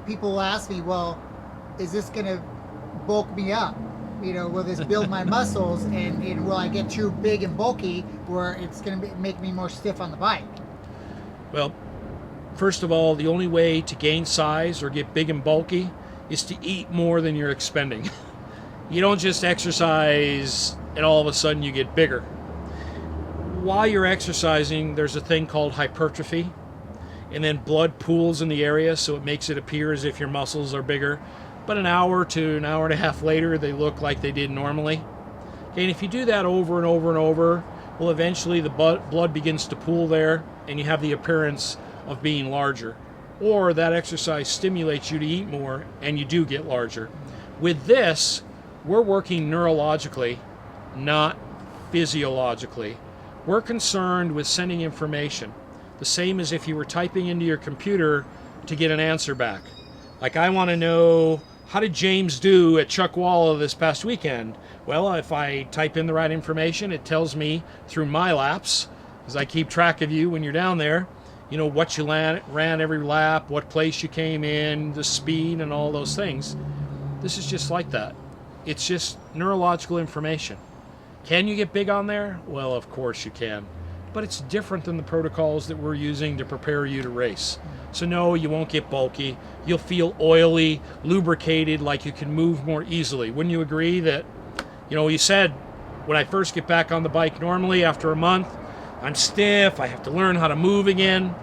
people will ask me, well, is this going to bulk me up? Will this build my muscles, and will I get too big and bulky where it's going to make me more stiff on the bike? Well, first of all, the only way to gain size or get big and bulky is to eat more than you're expending. You don't just exercise and all of a sudden you get bigger. While you're exercising, there's a thing called hypertrophy, and then blood pools in the area, so it makes it appear as if your muscles are bigger. But an hour to an hour and a half later, they look like they did normally. Okay, and if you do that over and over and over, well, eventually the blood begins to pool there, and you have the appearance of being larger. Or that exercise stimulates you to eat more, and you do get larger. With this, we're working neurologically, not physiologically. We're concerned with sending information, the same as if you were typing into your computer to get an answer back. Like, I want to know, how did James do at Chuckwalla this past weekend? Well, if I type in the right information, it tells me through my laps, because I keep track of you when you're down there, what you ran every lap, what place you came in, the speed, and all those things. This is just like that. It's just neurological information. Can you get big on there? Well, of course you can. But it's different than the protocols that we're using to prepare you to race. So no, you won't get bulky. You'll feel oily, lubricated, like you can move more easily. Wouldn't you agree that, you said, when I first get back on the bike normally after a month, I'm stiff, I have to learn how to move again.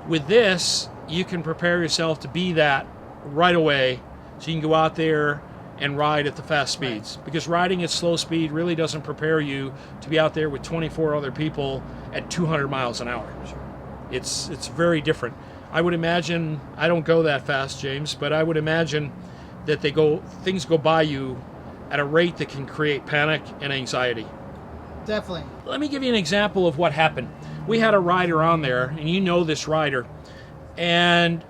With this, you can prepare yourself to be that right away, so you can go out there and ride at the fast speeds. Right. Because riding at slow speed really doesn't prepare you to be out there with 24 other people at 200 miles an hour. Sure. It's very different. I would imagine, I don't go that fast, James, but I would imagine that things go by you at a rate that can create panic and anxiety. Definitely. Let me give you an example of what happened. We had a rider on there, and you know this rider, and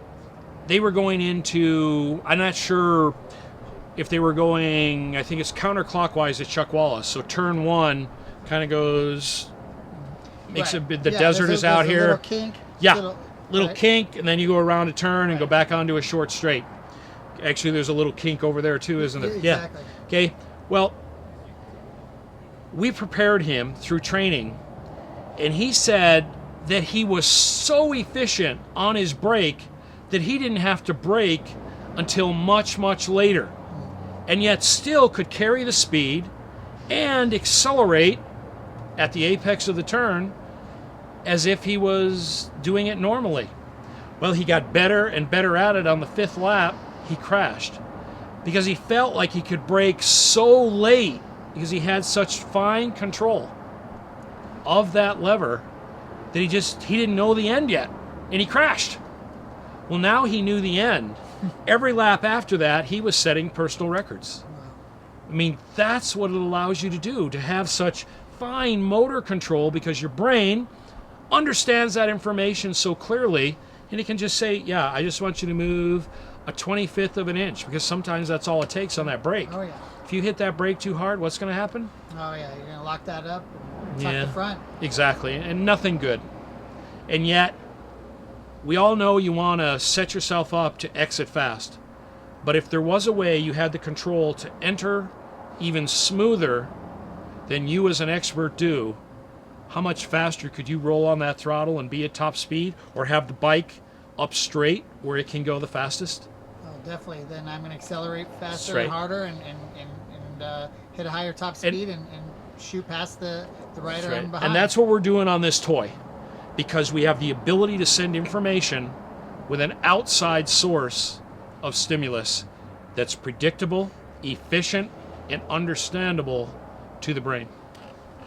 they were going into, I'm not sure if they were going, I think it's counterclockwise at Chuckwalla. So turn one kind of goes, makes right. the desert is out here. Little kink. Yeah, little right. kink, and then you go around a turn and go back onto a short straight. Actually, there's a little kink over there too, isn't there? Exactly. Yeah. Okay. Well, we prepared him through training, and he said that he was so efficient on his brake that he didn't have to brake until much, much later, and yet still could carry the speed and accelerate at the apex of the turn as if he was doing it normally. Well, he got better and better at it. On the fifth lap, he crashed because he felt like he could brake so late because he had such fine control of that lever that he didn't know the end yet, and he crashed. Well, now he knew the end. Every lap after that, he was setting personal records. I mean, that's what it allows you to do, to have such fine motor control, because your brain understands that information so clearly, and it can just say, yeah, I just want you to move a 25th of an inch, because sometimes that's all it takes on that brake. Oh, yeah. If you hit that brake too hard, what's going to happen? Oh, yeah, you're going to lock that up and tuck the front. Exactly, and nothing good. And yet, we all know you want to set yourself up to exit fast. But if there was a way you had the control to enter even smoother than you as an expert do, how much faster could you roll on that throttle and be at top speed, or have the bike up straight where it can go the fastest? Oh, definitely. Then I'm going to accelerate faster Straight. and harder and hit a higher top speed and shoot past the rider I'm behind. And that's what we're doing on this toy, because we have the ability to send information with an outside source of stimulus that's predictable, efficient, and understandable to the brain.